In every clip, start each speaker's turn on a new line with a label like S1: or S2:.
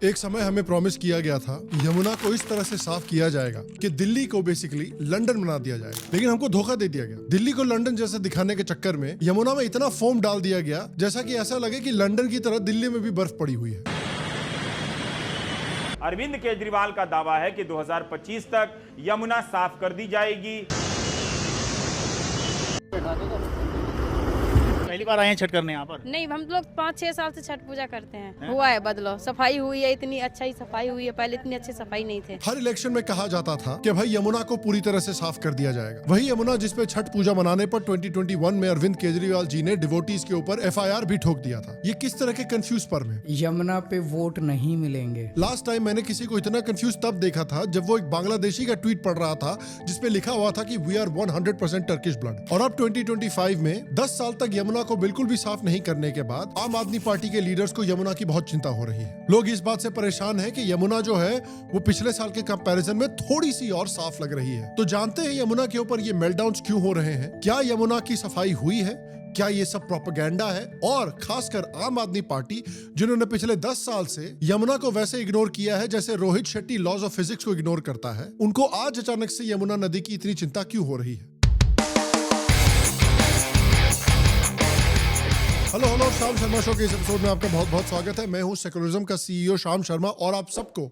S1: एक समय हमें प्रॉमिस किया गया था यमुना को इस तरह से साफ किया जाएगा कि दिल्ली को बेसिकली लंदन बना दिया जाएगा, लेकिन हमको धोखा दे दिया गया। दिल्ली को लंदन जैसा दिखाने के चक्कर में यमुना में इतना फोम डाल दिया गया जैसा कि ऐसा लगे कि लंदन की तरह दिल्ली में भी बर्फ पड़ी हुई है।
S2: अरविंद केजरीवाल का दावा है कि 2025 तक यमुना साफ कर दी जाएगी।
S3: पहली बार आए हैं छठ करने यहाँ पर?
S4: नहीं, हम लोग 5-6 साल से छठ पूजा करते हैं। हुआ है बदलाव, सफाई हुई है, इतनी अच्छा ही सफाई हुई है, पहले इतनी अच्छी सफाई नहीं थे।
S1: हर इलेक्शन में कहा जाता था कि भाई यमुना को पूरी तरह से साफ कर दिया जाएगा। वही यमुना जिसपे छठ पूजा मनाने पर 2021 में अरविंद केजरीवाल जी ने डिवोटीज के ऊपर FIR भी ठोक दिया था। ये किस तरह के कंफ्यूज पर में
S5: यमुना पे वोट नहीं मिलेंगे।
S1: लास्ट टाइम मैंने किसी को इतना कंफ्यूज तब देखा था जब वो एक बांग्लादेशी का ट्वीट पढ़ रहा था जिसपे लिखा हुआ था कि वी आर 100% टर्किश ब्लड। और अब 2025 में 10 साल तक यमुना को बिल्कुल भी साफ नहीं करने के बाद आम आदमी पार्टी के लीडर्स को यमुना की बहुत चिंता हो रही है। लोग इस बात से परेशान हैं कि यमुना जो है वो पिछले साल के कंपैरिजन में थोड़ी सी और साफ लग रही है। तो जानते हैं यमुना के ऊपर ये मेल्टडाउन्स क्यों हो रहे हैं? क्या यमुना की सफाई हुई है? क्या ये सब प्रोपेगेंडा है? और खासकर आम आदमी पार्टी जिन्होंने पिछले 10 साल से यमुना को वैसे इग्नोर किया है जैसे Rohit Shetty laws of physics को इग्नोर करता है, उनको आज अचानक से यमुना नदी की इतनी चिंता क्यों हो रही है? हेलो शाम शर्मा शो के इस एपिसोड में आपका बहुत बहुत स्वागत है। मैं हूं सेकुलरिज्म का CEO शाम शर्मा और आप सबको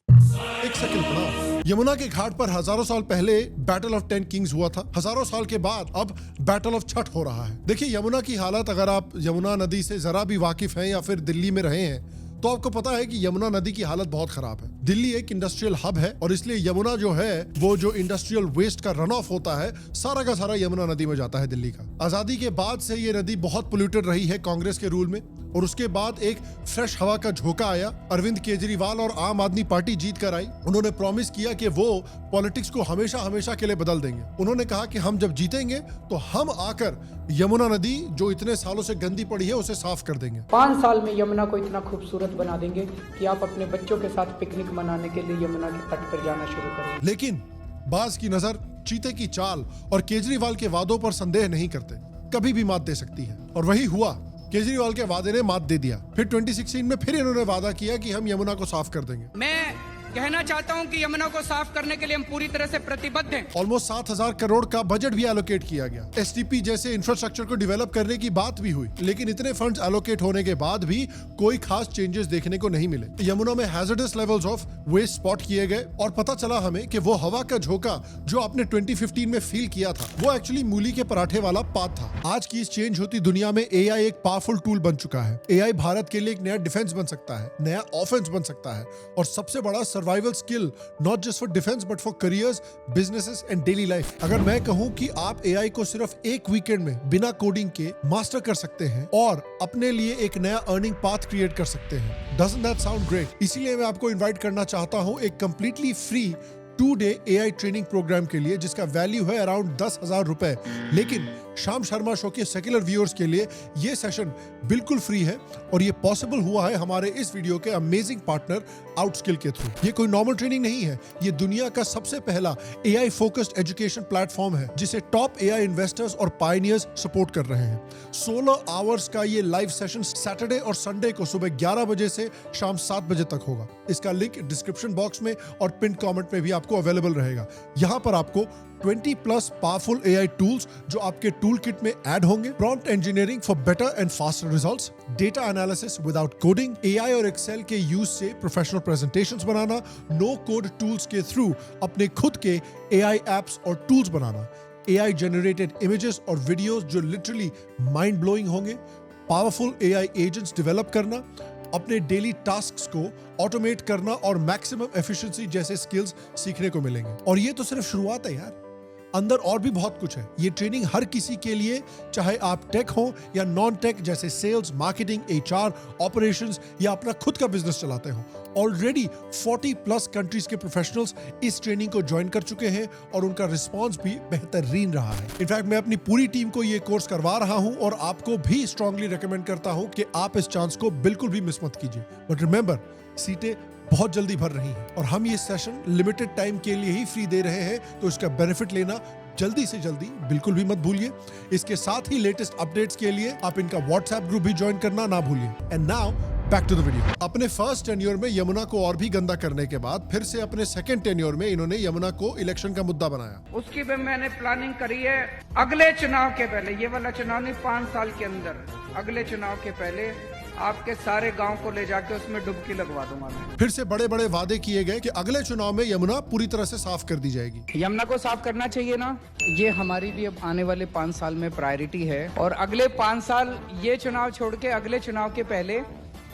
S1: एक सेकंड प्रणाम। यमुना के घाट पर हजारों साल पहले बैटल ऑफ 10 किंग्स हुआ था। हजारों साल के बाद अब बैटल ऑफ छठ हो रहा है। देखिए यमुना की हालत, अगर आप यमुना नदी से जरा भी वाकिफ हैं या फिर दिल्ली में रहे हैं तो आपको पता है कि यमुना नदी की हालत बहुत खराब है। दिल्ली एक इंडस्ट्रियल हब है और इसलिए यमुना जो है वो जो इंडस्ट्रियल वेस्ट का रन ऑफ होता है सारा का सारा यमुना नदी में जाता है दिल्ली का। आजादी के बाद से ये नदी बहुत पोल्यूटेड रही है कांग्रेस के रूल में, और उसके बाद एक फ्रेश हवा का झोंका आया। अरविंद केजरीवाल और आम आदमी पार्टी जीत कर आई। उन्होंने प्रॉमिस किया कि वो पॉलिटिक्स को हमेशा हमेशा के लिए बदल देंगे। उन्होंने कहा कि हम जब जीतेंगे तो हम आकर यमुना नदी जो इतने सालों से गंदी पड़ी है उसे साफ कर देंगे।
S5: 5 साल में यमुना को इतना खूबसूरत बना देंगे कि आप अपने बच्चों के साथ पिकनिक मनाने के लिए यमुना के तट पर जाना शुरू करें।
S1: लेकिन बाज की नजर, चीते की चाल और केजरीवाल के वादों पर संदेह नहीं करते, कभी भी मात दे सकती है। और वही हुआ, केजरीवाल के वादे ने मात दे दिया। फिर 2016 में फिर इन्होंने वादा किया कि हम यमुना को साफ कर देंगे।
S6: मैं कहना चाहता हूं कि यमुना को साफ करने के लिए हम पूरी तरह से प्रतिबद्ध हैं।
S1: ऑलमोस्ट 7,000 करोड़ का बजट भी एलोकेट किया गया। STP जैसे इंफ्रास्ट्रक्चर को डेवलप करने की बात भी हुई, लेकिन इतने फंड्स एलोकेट होने के बाद भी कोई खास चेंजेस देखने को नहीं मिले। यमुना में hazardous levels of waste spot किए गए और पता चला हमें कि वो हवा का झोंका जो आपने 2015 में फील किया था वो एक्चुअली मूली के पराठे वाला पात था। आज की इस चेंज होती दुनिया में AI एक पावरफुल टूल बन चुका है। AI भारत के लिए एक नया डिफेंस बन सकता है, नया ऑफेंस बन सकता है और सबसे बड़ा survival skill, not just for defence but for careers, businesses and daily life. अगर मैं कहूं कि आप AI को सिर्फ एक वीकेंड में बिना कोडिंग के मास्टर कर सकते हैं और अपने लिए एक नया अर्निंग पाथ क्रिएट कर सकते हैं, डजंट दैट साउंड ग्रेट? इसीलिए मैं आपको इनवाइट करना चाहता हूं एक completely free 2-day AI training programme के लिए जिसका वैल्यू है अराउंड 10,000 रुपए। लेकिन शाम शर्मा शो के सेक्युलर व्यूअर्स के लिए ये सेशन बिल्कुल फ्री है और ये पॉसिबल हुआ है हमारे इस वीडियो के अमेजिंग पार्टनर आउटस्किल के थ्रू। ये कोई नॉर्मल ट्रेनिंग नहीं है, ये दुनिया का सबसे पहला AI फोकस्ड एजुकेशन प्लेटफॉर्म है जिसे टॉप AI इन्वेस्टर्स और पायनियर्स सपोर्ट कर रहे हैं। 16 आवर्स का ये लाइव सेशन सैटरडे और संडे को सुबह 11 बजे से शाम 7 बजे तक होगा। इसका लिंक डिस्क्रिप्शन बॉक्स में और पिन कमेंट में भी आपको अवेलेबल रहेगा। यहाँ पर आपको 20+ पावरफुल AI टूल्स जो आपके टूल किट में ऐड होंगे, prompt engineering for better and faster results, data analysis without coding, AI और एक्सेल के यूज से प्रोफेशनल प्रेजेंटेशंस बनाना, नो कोड टूल्स के थ्रू अपने खुद के AI एप्स और टूल्स बनाना, AI जनरेटेड इमेजेस और वीडियोस जो लिटरली माइंड ब्लोइंग होंगे, पावरफुल AI एजेंट्स डेवलप करना, अपने डेली टास्क्स को ऑटोमेट करना और मैक्सिमम एफिशिएंसी जैसे स्किल्स सीखने को मिलेंगे। और ये तो सिर्फ शुरुआत है यार, अंदर और भी बहुत कुछ है। ये ट्रेनिंग हर किसी के लिए, चाहे आप टेक हो या नॉन टेक जैसे सेल्स, मार्केटिंग, HR, ऑपरेशंस या अपना खुद का बिजनेस चलाते हो। ऑलरेडी 40+ कंट्रीज के प्रोफेशनल्स इस ट्रेनिंग को ज्वाइन कर चुके हैं और उनका रिस्पांस भी बेहतरीन रहा है। इनफैक्ट मैं अपनी पूरी टीम को ये कोर्स करवा रहा हूं और आपको भी स्ट्रांगली रिकमेंड करता हूं कि आप इस चांस को बिल्कुल भी मिस मत कीजिए। बट रिमेंबर, सीटें बहुत जल्दी भर रही हैं और हम ये सेशन लिमिटेड टाइम के लिए ही फ्री दे रहे हैं, तो इसका बेनिफिट लेना जल्दी से जल्दी बिल्कुल भी मत भूलिए। इसके साथ ही लेटेस्ट अपडेट्स के लिए आप इनका व्हाट्सएप ग्रुप भी ज्वाइन करना ना भूलिए। And now back to the video. अपने फर्स्ट टेन्योर में यमुना को और भी गंदा करने के बाद फिर से अपने सेकंड टेन्योर में इन्होंने यमुना को इलेक्शन का मुद्दा बनाया।
S6: उसकी भी मैंने प्लानिंग करी है अगले चुनाव के पहले, ये वाला चुनाव नहीं, 5 साल के अंदर, अगले चुनाव के पहले आपके सारे गांव को ले जाके उसमें डुबकी लगवा दूंगा मैं।
S1: फिर से बड़े बड़े वादे किए गए कि अगले चुनाव में यमुना पूरी तरह से साफ कर दी जाएगी।
S5: यमुना को साफ करना चाहिए ना, ये हमारी भी अब आने वाले 5 साल में प्रायोरिटी है। और अगले 5 साल ये चुनाव छोड़ के अगले चुनाव के पहले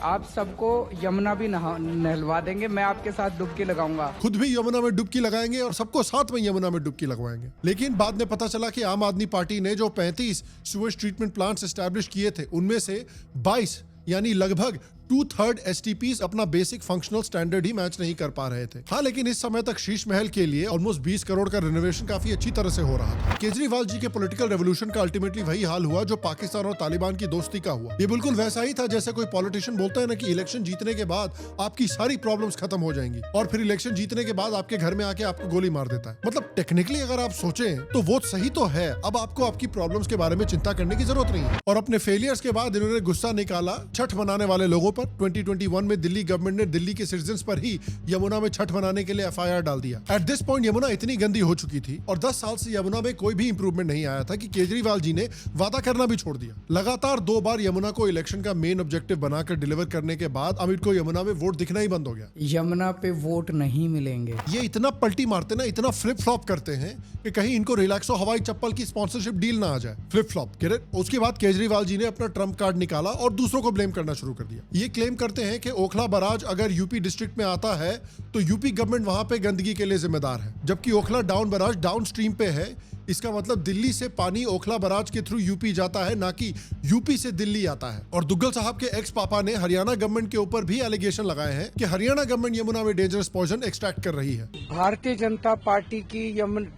S5: आप सबको यमुना भी नहलवा देंगे, मैं आपके साथ डुबकी लगाऊंगा।
S1: खुद भी यमुना में डुबकी लगाएंगे और सबको साथ में यमुना में डुबकी लगवाएंगे। लेकिन बाद में पता चला कि आम आदमी पार्टी ने जो 35 सुवेज ट्रीटमेंट प्लांट्स एस्टैब्लिश किए थे, उनमें से 22 यानी लगभग 2/3 STPs अपना बेसिक फंक्शनल स्टैंडर्ड ही मैच नहीं कर पा रहे थे। हाँ, लेकिन इस समय तक शीश महल के लिए ऑलमोस्ट 20 करोड़ का रिनोवेशन काफी अच्छी तरह से हो रहा था। केजरीवाल जी के पॉलिटिकल रेवोल्यूशन का अल्टीमेटली वही हाल हुआ जो पाकिस्तान और तालिबान की दोस्ती का हुआ। ये बिल्कुल वैसा ही था जैसे कोई पॉलिटिशियन बोलता है ना कि इलेक्शन जीतने के बाद आपकी सारी प्रॉब्लम्स खत्म हो जाएंगी और फिर इलेक्शन जीतने के बाद आपके घर में आके आपको गोली मार देता है। मतलब टेक्निकली अगर आप सोचें तो वो सही तो है, अब आपको आपकी प्रॉब्लम्स के बारे में चिंता करने की जरूरत नहीं है। और अपने फेलियर्स के बाद इन्होंने गुस्सा निकाला छठ मनाने वाले लोगों पर। 2021 में दिल्ली गवर्नमेंट ने दिल्ली के सिटीजन्स पर ही यमुना में छठ मनाने के लिए FIR डाल दिया। एट दिस पॉइंट यमुना इतनी गंदी हो चुकी थी और 10 साल से यमुना में कोई भी इंप्रूवमेंट नहीं आया था कि केजरीवाल जी ने वादा करना भी छोड़ दिया। लगातार 2 बार यमुना को इलेक्शन का मेन ऑब्जेक्टिव बनाकर डिलीवर करने के बाद अब इनको यमुना में वोट दिखना ही बंद हो गया।
S5: यमुना पे वोट नहीं मिलेंगे।
S1: ये इतना पलटी मारते ना, इतना फ्लिप फ्लॉप करते हैं कि कहीं इनको रिलैक्सो हवाई चप्पल की स्पॉन्सरशिप डील ना आ जाए। Flip flop. उसके बाद केजरीवाल जी ने अपना ट्रम्प कार्ड निकाला और दूसरों को ब्लेम करना शुरू कर दिया। ये क्लेम करते हैं कि ओखला बराज अगर यूपी डिस्ट्रिक्ट में आता है तो यूपी गवर्नमेंट वहां पे गंदगी के लिए जिम्मेदार है, जबकि Okhla down barrage down stream पे है। इसका मतलब दिल्ली से पानी ओखला बराज के थ्रू यूपी जाता है, ना कि यूपी से दिल्ली आता है। और दुग्गल साहब के एक्स पापा ने हरियाणा गवर्नमेंट के ऊपर भी एलिगेशन लगाए हैं कि हरियाणा गवर्नमेंट यमुना में डेंजरस पॉइजन एक्सट्रैक्ट कर रही है।
S5: भारतीय जनता पार्टी की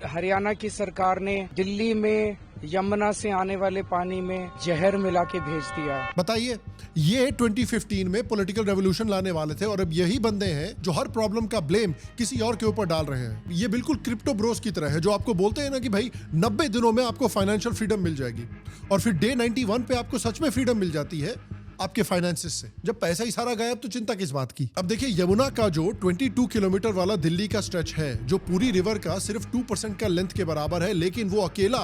S5: हरियाणा की सरकार ने दिल्ली में यमुना से आने वाले पानी में जहर मिला के भेज दिया है।
S1: बताइए, ये 2015 में पॉलिटिकल रेवोल्यूशन लाने वाले थे और अब यही बंदे हैं जो हर प्रॉब्लम का ब्लेम किसी और के ऊपर डाल रहे हैं। ये बिल्कुल क्रिप्टो ब्रोस की तरह है जो आपको बोलते हैं ना कि भाई 90 दिनों में आपको फाइनेंशियल फ्रीडम मिल जाएगी और फिर डे 91 पे आपको सच में फ्रीडम मिल जाती है आपके फाइनेंसेस से। जब पैसा ही सारा गायब तो चिंता किस बात की। अब देखिए, यमुना का जो 22 किलोमीटर वाला दिल्ली का स्ट्रेच है, जो पूरी रिवर का सिर्फ 2% का लेंथ के बराबर है, लेकिन वो अकेला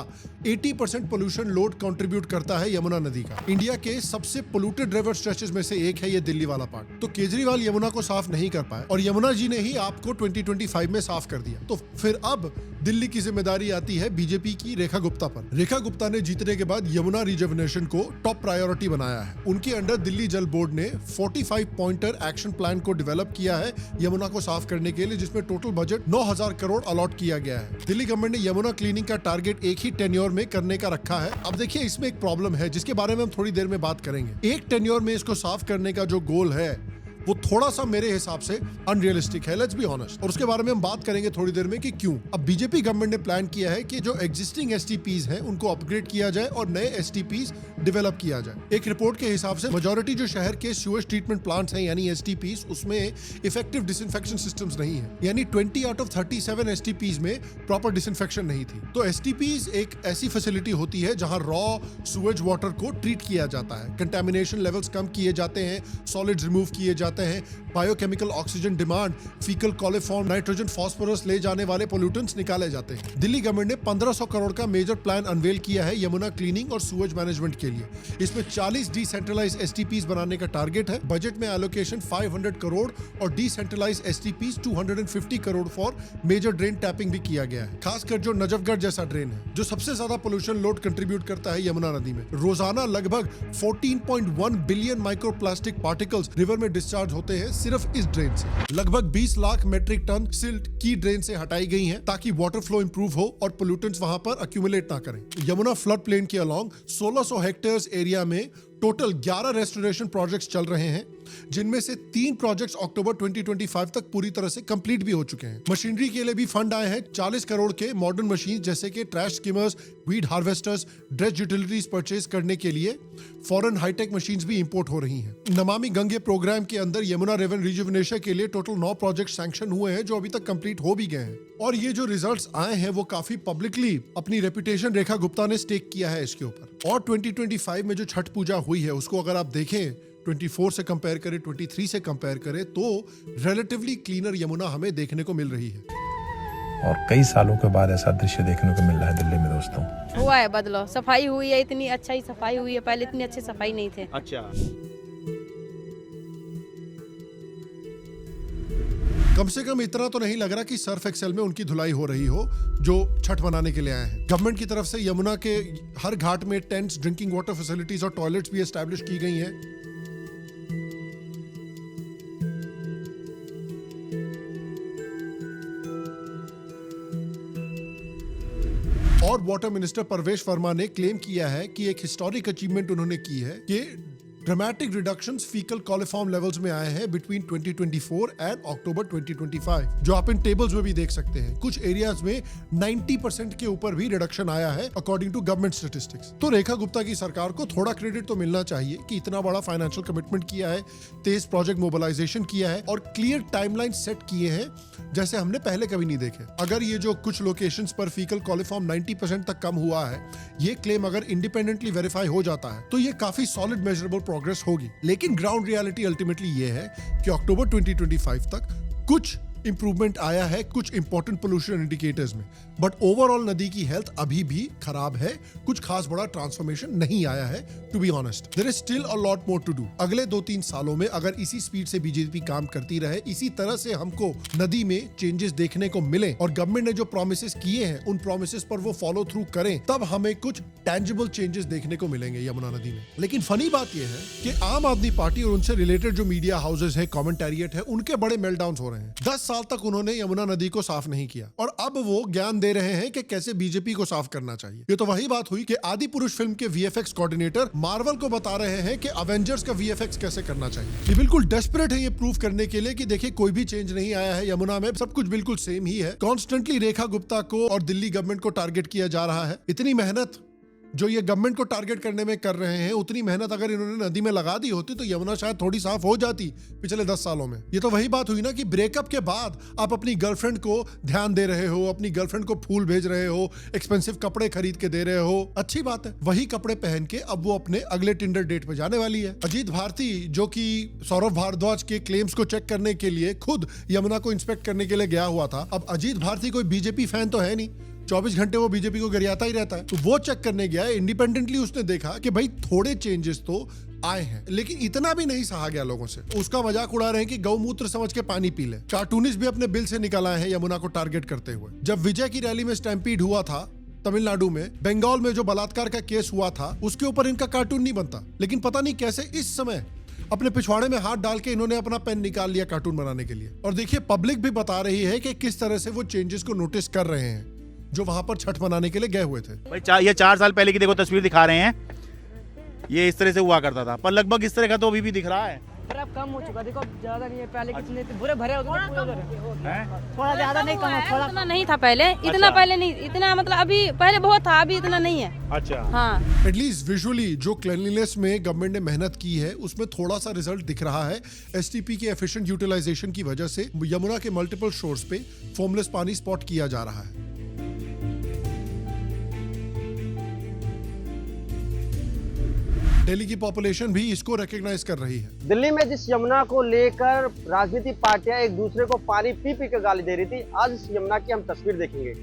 S1: 80% पोल्यूशन लोड कंट्रीब्यूट करता है यमुना नदी का। इंडिया के सबसे पोल्यूटेड रिवर स्ट्रेचेस में से एक है ये दिल्ली वाला पार्ट। तो केजरीवाल यमुना को साफ नहीं कर पाए और यमुना जी ने ही आपको 2025 में साफ कर दिया। तो फिर अब दिल्ली की जिम्मेदारी आती है बीजेपी की रेखा गुप्ता पर। रेखा गुप्ता ने जीतने के बाद यमुना रिजुविनेशन को टॉप प्रायोरिटी बनाया है। उनके अंडर दिल्ली जल बोर्ड ने 45 पॉइंटर एक्शन प्लान को डेवलप किया है यमुना को साफ करने के लिए, जिसमें टोटल बजट 9,000 करोड़ अलॉट किया गया है। दिल्ली गवर्नमेंट ने यमुना क्लीनिंग का टारगेट एक ही टेन्योर में करने का रखा है। अब देखिए, इसमें एक प्रॉब्लम है जिसके बारे में हम थोड़ी देर में बात करेंगे। एक टेन्योर में इसको साफ करने का जो गोल है वो थोड़ा सा मेरे हिसाब से अनरियलिस्टिक है, लेट्स बी ऑनेस्ट। और उसके बारे में हम बात करेंगे थोड़ी देर में कि क्यों। अब बीजेपी गवर्नमेंट ने प्लान किया है कि जो एग्जिस्टिंग STPs हैं उनको अपग्रेड किया जाए और नए STPs डेवलप किया जाए। एक रिपोर्ट के हिसाब से मेजॉरिटी जो शहर के सीवेज ट्रीटमेंट प्लांट्स हैं यानी STPs, उसमें इफेक्टिव डिसइंफेक्शन सिस्टम्स नहीं है, यानी 20 आउट ऑफ 37 STPs में प्रॉपर डिसइंफेक्शन नहीं थी। तो STPs एक ऐसी फैसिलिटी होती है जहां रॉ सुवेज वाटर को ट्रीट किया जाता है, कंटेमिनेशन लेवल्स कम किए जाते हैं, सॉलिड्स रिमूव किए जाते हैं, biochemical oxygen demand, faecal coliform, nitrogen, phosphorus ले जाने वाले पोल्यूटेंट्स निकाले जाते हैं। दिल्ली गवर्नमेंट ने 1500 करोड़ का मेजर प्लान अनवेल किया है यमुना क्लीनिंग और सुवेज मैनेजमेंट के लिए। इसमें 40 डिसेंट्रलाइज्ड STPs बनाने का टारगेट है। बजट में एलोकेशन 500 करोड़ और decentralised STPs 250 crore for major drain tapping भी किया गया है। खासकर जो नजफगढ़ जैसा ड्रेन है जो सबसे ज्यादा पोल्यूशन लोड कंट्रीब्यूट करता है यमुना नदी में। रोजाना लगभग 14.1 बिलियन माइक्रोप्लास्टिक पार्टिकल्स रिवर में डिस्चार्ज होते हैं सिर्फ इस ड्रेन से। लगभग 20 लाख मेट्रिक टन सिल्ट की ड्रेन से हटाई गई हैं ताकि वाटर फ्लो इंप्रूव हो और पोल्यूटेंट्स वहां पर अक्यूमुलेट ना करें। यमुना फ्लड प्लेन के अलोंग 1600 हेक्टेयर्स एरिया में टोटल 11 रेस्टोरेशन प्रोजेक्ट्स चल रहे हैं, जिनमें से 3 प्रोजेक्ट्स अक्टूबर 2025 तक पूरी तरह से कंप्लीट भी हो चुके हैं। मशीनरी के लिए भी फंड आए हैं। 40 करोड़ के मॉडर्न मशीन जैसे कि trash skimmers, weed harvesters, dress utilities purchase करने के लिए फॉरेन हाईटेक मशीन्स भी इंपोर्ट हो रही हैं। नमामि गंगे प्रोग्राम के अंदर यमुना रिवर रिजुविनेशन के लिए टोटल 9 प्रोजेक्ट सैंक्शन हुए हैं जो अभी तक कंप्लीट हो भी गए हैं। और ये जो रिजल्ट्स आए हैं वो काफी पब्लिकली अपनी रेपुटेशन रेखा गुप्ता ने स्टेक किया है इसके ऊपर। और 2025 में जो छठ पूजा हुई है उसको अगर आप देखें 24 से कंपेयर करें, 23 से कंपेयर करें, तो रिलेटिवली क्लीनर यमुना हमें देखने को मिल रही है।
S3: और कई सालों के बाद ऐसा दृश्य देखने को मिल रहा है दिल्ली में दोस्तों।
S4: हुआ है बदलाव, सफाई हुई है, इतनी अच्छा ही सफाई हुई है, पहले इतनी अच्छी सफाई नहीं थे।
S2: अच्छा,
S1: कम से कम इतना तो नहीं लग रहा कि सर्फ एक्सेल में उनकी धुलाई हो रही हो जो छठ मनाने के लिए आए हैं। गवर्नमेंट की तरफ से यमुना के हर घाट में टेंट्स, ड्रिंकिंग वाटर फैसिलिटीज और टॉयलेट्स भी एस्टैब्लिश की गई हैं। और वाटर मिनिस्टर परवेश वर्मा ने क्लेम किया है कि एक हिस्टोरिक अचीवमेंट उन्होंने की है कि dramatic reductions faecal coliform levels में आए हैं बिटवीन 2024 एंड अक्टूबर 2025, जो आप इन टेबल्स में भी देख सकते हैं। कुछ एरियाज में 90% के ऊपर भी रिडक्शन आया है अकॉर्डिंग टू गवर्नमेंट स्टैटिस्टिक्स। तो रेखा गुप्ता की सरकार को थोड़ा क्रेडिट तो मिलना चाहिए कि इतना बड़ा फाइनेंशियल कमिटमेंट किया है, तेज प्रोजेक्ट मोबिलाइजेशन किया है और क्लियर टाइमलाइन सेट किए हैं जैसे हमने पहले कभी नहीं देखे। अगर ये जो कुछ लोकेशंस पर फीकल कॉलिफॉर्म 90% तक कम हुआ है, ये क्लेम अगर इंडिपेंडेंटली वेरीफाई हो जाता है तो ये काफी सॉलिड मेजरेबल प्रोग्रेस होगी। लेकिन ग्राउंड रियलिटी अल्टीमेटली ये है कि अक्टूबर 2025 तक कुछ इंप्रूवमेंट आया है कुछ इंपॉर्टेंट पोल्यूशन इंडिकेटर्स में, बट ओवरऑल नदी की हेल्थ अभी भी खराब है। कुछ खास बड़ा ट्रांसफॉर्मेशन नहीं आया है। To be honest, there is still a lot more to do. अगले 2-3 सालों में अगर इसी स्पीड से बीजेपी काम करती रहे, इसी तरह से हमको नदी में चेंजेस देखने को मिले और गवर्नमेंट ने जो प्रोमिसेस किए हैं उन प्रोमिसेस पर वो फॉलो थ्रू करें, तब हमें कुछ टेंजिबल चेंजेस देखने को मिलेंगे यमुना नदी में। लेकिन फनी बात यह है कि आम आदमी पार्टी और उनसे रिलेटेड जो मीडिया हाउसेस है, कमेंटेरिएट है, उनके बड़े मेल्टडाउन हो रहे हैं। 10 साल तक उन्होंने यमुना नदी को साफ नहीं किया और अब वो ज्ञान दे रहे हैं कि कैसे बीजेपी को साफ करना चाहिए। ये तो वही बात हुई कि आदि पुरुष फिल्म के वीएफएक्स कोऑर्डिनेटर मार्वल को बता रहे हैं कि अवेंजर्स का वीएफएक्स कैसे करना चाहिए। ये बिल्कुल डेस्परेट है ये प्रूव करने के लिए कि देखिए कोई भी चेंज नहीं आया है यमुना में, सब कुछ बिल्कुल सेम ही है। कॉन्स्टेंटली रेखा गुप्ता को और दिल्ली गवर्नमेंट को टारगेट किया जा रहा है। इतनी मेहनत जो ये गवर्नमेंट को टारगेट करने में कर रहे हैं, उतनी मेहनत अगर इन्होंने नदी में लगा दी होती तो यमुना शायद थोड़ी साफ हो जाती पिछले 10 सालों में। ये तो वही बात हुई ना कि ब्रेकअप के बाद आप अपनी गर्लफ्रेंड को ध्यान दे रहे हो, अपनी गर्लफ्रेंड को फूल भेज रहे हो, एक्सपेंसिव कपड़े खरीद के दे रहे हो, अच्छी बात है। वही कपड़े पहन के अब वो अपने अगले टिंडर डेट पे जाने वाली है। अजीत भारती जो कि सौरभ भारद्वाज के क्लेम्स को चेक करने के लिए खुद यमुना को इंस्पेक्ट करने के लिए गया हुआ था। अब अजीत भारती कोई बीजेपी फैन तो है नहीं, 24 घंटे वो बीजेपी को गरियाता ही रहता है, तो वो चेक करने गया है। इंडिपेंडेंटली उसने देखा कि भाई थोड़े चेंजेस तो आए हैं, लेकिन इतना भी नहीं सहा गया लोगों से। उसका मजाक उड़ा रहे हैं कि गौमूत्र समझ के पानी पी ले। कार्टूनिस्ट भी अपने बिल से निकल आए हैं यमुना को टारगेट करते हुए। जब विजय की रैली में स्टैम्पीड हुआ था तमिलनाडु में, बंगाल में जो बलात्कार का केस हुआ था, उसके ऊपर इनका कार्टून नहीं बनता, लेकिन पता नहीं कैसे इस समय अपने पिछवाड़े में हाथ डाल के इन्होंने अपना पेन निकाल लिया कार्टून बनाने के लिए। और देखिए पब्लिक भी बता रही है कि किस तरह से वो चेंजेस को नोटिस कर रहे हैं जो वहां पर छठ मनाने के लिए गए हुए थे।
S7: भाई ये 4 साल पहले की देखो तस्वीर दिखा रहे हैं, ये इस तरह से हुआ करता था, पर लगभग इस तरह का तो अभी भी दिख रहा है।
S8: पर अब कम हो चुका, देखो ज्यादा नहीं है। पहले कितने बुरे भरे होते थे, थोड़ा ज्यादा नहीं, कम है थोड़ा।
S4: इतना नहीं था पहले, इतना पहले नहीं, इतना मतलब अभी पहले बहुत था, अभी इतना नहीं है।
S2: अच्छा,
S4: हाँ।
S1: एटलीस्ट विजुअली जो क्लीनलीनेस में गवर्नमेंट ने मेहनत की है उसमें थोड़ा सा रिजल्ट दिख रहा है। एसटीपी के एफिशिएंट यूटिलाइजेशन की वजह से यमुना के मल्टीपल शोर्स पे फॉर्मलेस पानी स्पॉट किया जा रहा है। दिल्ली की पॉपुलेशन भी इसको रिकॉग्नाइज कर रही है।
S9: दिल्ली में जिस यमुना को लेकर राजनीतिक पार्टियां एक दूसरे को पानी पी पी कर गाली दे रही थी, आज इस यमुना की हम तस्वीर देखेंगे।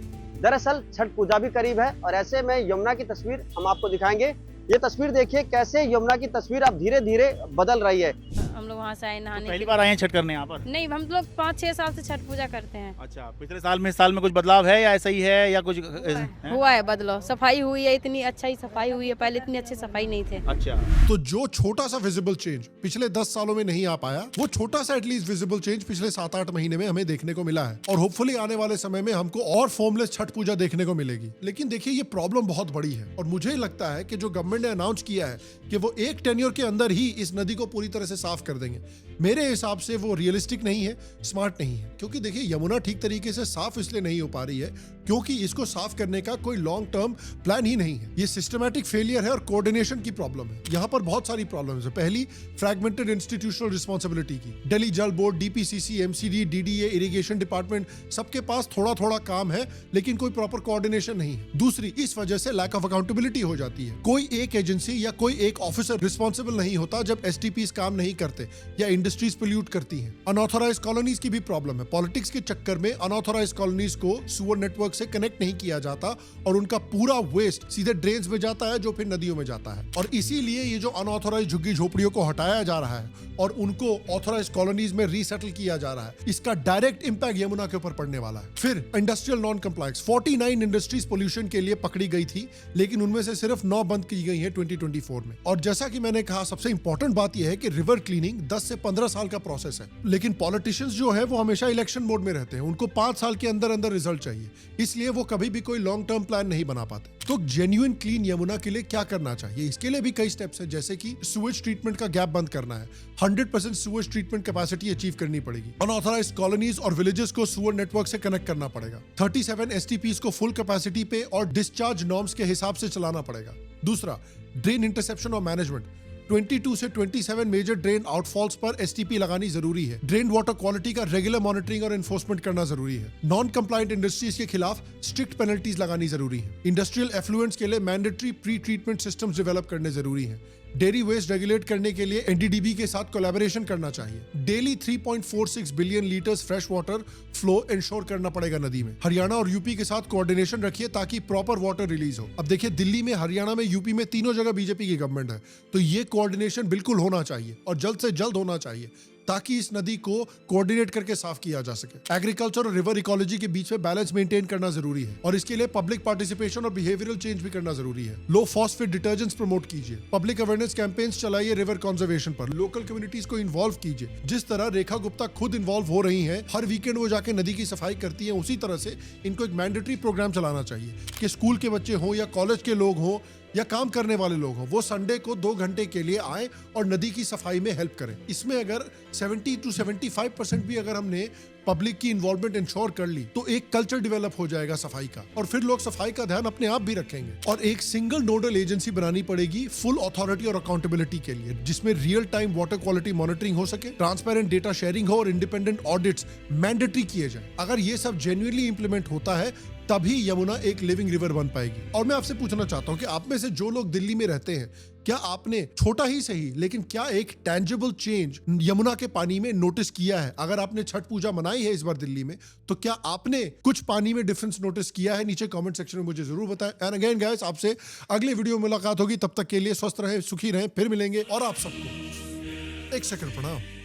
S9: दरअसल छठ पूजा भी करीब है और ऐसे में यमुना की तस्वीर हम आपको दिखाएंगे। ये तस्वीर देखिए कैसे यमुना की तस्वीर अब धीरे धीरे बदल रही है।
S4: हम लोग वहाँ से आए नहाने।
S7: पहली बार आए हैं छठ करने यहाँ पर?
S4: नहीं, हम लोग 5-6 साल से छठ पूजा करते हैं।
S7: अच्छा, पिछले साल में इस साल में कुछ बदलाव है या ऐसा ही है या कुछ
S4: हुआ है बदलाव, सफाई हुई है, इतनी अच्छा ही सफाई हुई है, पहले इतनी अच्छी सफाई नहीं थे।
S7: अच्छा,
S1: तो जो छोटा सा विजिबल चेंज पिछले 10 सालों में नहीं आ पाया, वो छोटा सा एटलीस्ट विजिबल चेंज पिछले 7-8 महीने में हमें देखने को मिला है और होपफुली आने वाले समय में हमको और फॉर्मलेस छठ पूजा देखने को मिलेगी। लेकिन देखिए ये प्रॉब्लम बहुत बड़ी है और मुझे लगता है कि जो गवर्नमेंट ने अनाउंस किया है कि वो एक टेन्योर के अंदर ही इस नदी को पूरी तरह से साफ कर देंगे। मेरे हिसाब से वो रियलिस्टिक नहीं है, स्मार्ट नहीं है, क्योंकि देखिए यमुना ठीक तरीके से साफ इसलिए नहीं हो पा रही है क्योंकि इसको साफ करने का कोई लॉन्ग टर्म प्लान ही नहीं है। ये सिस्टमैटिक फेलियर है और कोऑर्डिनेशन की प्रॉब्लम है। यहाँ पर बहुत सारी प्रॉब्लम्स है। पहली, फ्रैगमेंटेड इंस्टीट्यूशनल रिस्पॉन्सिबिलिटी की। दिल्ली जल board, DPCC, MCD, DDA, irrigation department, सबके पास थोड़ा थोड़ा काम है लेकिन कोई प्रॉपर कोऑर्डिनेशन नहीं है। दूसरी, इस वजह से लैक ऑफ अकाउंटेबिलिटी हो जाती है। कोई एक एजेंसी या कोई एक ऑफिसर रिस्पॉन्सिबल नहीं होता जब एसटीपीज काम नहीं करते या इंडस्ट्रीज पोल्यूट करती हैं। अनऑथोराइज कॉलोनीज की भी प्रॉब्लम है। पॉलिटिक्स के चक्कर में अनऑथोराइज कॉलोनीज को सीवर नेटवर्क से कनेक्ट नहीं किया जाता और उनका पूरा वेस्ट सीधे ड्रेन्स में जाता है जो फिर नदियों में जाता है। और इसीलिए ये जो अनऑथोराइज झुग्गी झोपड़ियों को हटाया जा रहा है और उनको ऑथोराइज कॉलोनीज में रीसेटल किया जा रहा है, इसका डायरेक्ट इंपैक्ट यमुना के ऊपर पड़ने वाला है। फिर industrial non compliance. 49 industries pollution के लिए पकड़ी गई थी लेकिन उनमें से सिर्फ 9 बंद की गई है 2024 में। और जैसा कि मैंने कहा, सबसे इंपॉर्टेंट बात यह है कि रिवर क्लीनिंग 10 से 15 साल का प्रोसेस है, लेकिन पॉलिटिशियंस जो है वो हमेशा इलेक्शन मोड में रहते हैं। उनको 5 साल के अंदर अंदर रिजल्ट चाहिए, इसलिए वो कभी भी कोई लॉन्ग टर्म प्लान नहीं बना पाते। तो जेन्युइन क्लीन यमुना के लिए क्या करना चाहिए? इसके लिए भी कई स्टेप्स हैं, जैसे कि सुवेज ट्रीटमेंट का गैप बंद करना है। 100% सुवेज ट्रीटमेंट कैपेसिटी अचीव करनी पड़ेगी। अनऑथराइज्ड कॉलोनीज और विलेजेस को सुवर नेटवर्क से कनेक्ट करना पड़ेगा। 37 एसटीपीज को फुल कैपेसिटी पे और डिस्चार्ज नॉर्म्स के हिसाब से चलाना पड़ेगा। दूसरा, ड्रेन इंटरसेप्शन और मैनेजमेंट। 22 से 27 मेजर ड्रेन आउटफॉल्स पर एसटीपी लगानी जरूरी है। ड्रेन वाटर क्वालिटी का रेगुलर मॉनिटरिंग और एनफोर्समेंट करना जरूरी है। नॉन कंप्लायंट इंडस्ट्रीज के खिलाफ स्ट्रिक्ट पेनल्टीज लगानी जरूरी है। इंडस्ट्रियल एफ्लुएंट्स के लिए mandatory pre treatment systems develop करने जरूरी है। डेयरी वेस्ट रेगुलेट करने के लिए एनडीडीबी के साथ कोलैबोरेशन करना चाहिए। Daily 3.46 billion litres fresh water flow ensure करना पड़ेगा नदी में। हरियाणा और यूपी के साथ कोऑर्डिनेशन रखिए ताकि प्रॉपर वाटर रिलीज हो। अब देखिए, दिल्ली में, हरियाणा में, यूपी में, तीनों जगह बीजेपी की गवर्नमेंट है, तो ये कोऑर्डिनेशन बिल्कुल होना चाहिए और जल्द से जल्द होना चाहिए ताकि इस नदी को कोऑर्डिनेट करके साफ किया जा सके। एग्रीकल्चर और रिवर इकोलॉजी के बीच में बैलेंस मेंटेन करना जरूरी है और इसके लिए पब्लिक पार्टिसिपेशन और बिहेवियरल चेंज भी करना जरूरी है। लो फॉस्फेट डिटर्जेंट्स प्रमोट कीजिए। पब्लिक अवेयरनेस कैंपेन्स चलाइए रिवर कंजर्वेशन पर। लोकल कम्युनिटीज को इन्वॉल्व कीजिए। जिस तरह रेखा गुप्ता खुद इन्वॉल्व हो रही हैं, हर वीकेंड वो जाके नदी की सफाई करती है, उसी तरह से इनको एक मैंडेटरी प्रोग्राम चलाना चाहिए कि स्कूल के बच्चे हों या कॉलेज के लोग हों या काम करने वाले लोग हों, वो संडे को 2 घंटे के लिए आए और नदी की सफाई में हेल्प करें। इसमें अगर 70 to 75% भी अगर हमने पब्लिक की इन्वॉल्वमेंट इंश्योर कर ली तो एक कल्चर डेवलप हो जाएगा सफाई का और फिर लोग सफाई का ध्यान अपने आप भी रखेंगे। और एक सिंगल नोडल एजेंसी बनानी पड़ेगी फुल अथॉरिटी और अकाउंटेबिलिटी के लिए, जिसमें real time water quality monitoring हो सके, ट्रांसपेरेंट डेटा शेयरिंग हो और इंडिपेंडेंट ऑडिट्स मैंडेटरी किए जाए। अगर ये सब जेन्युइनली इंप्लीमेंट होता है तभी यमुना एक लिविंग रिवर बन पाएगी। और मैं आपसे पूछना चाहता हूं कि आप में से जो लोग दिल्ली में रहते हैं, क्या आपने छोटा ही सही लेकिन क्या एक टेंजिबल चेंज यमुना के पानी में नोटिस किया है? अगर आपने छठ पूजा मनाई है इस बार दिल्ली में, तो क्या आपने कुछ पानी में डिफरेंस नोटिस किया है? नीचे कमेंट सेक्शन में मुझे जरूर बताएं। एंड अगेन गाइस, आपसे अगले वीडियो में मुलाकात होगी। तब तक के लिए स्वस्थ रहें, सुखी रहें, फिर मिलेंगे। और आप सबको एक सेकंड प्रणाम।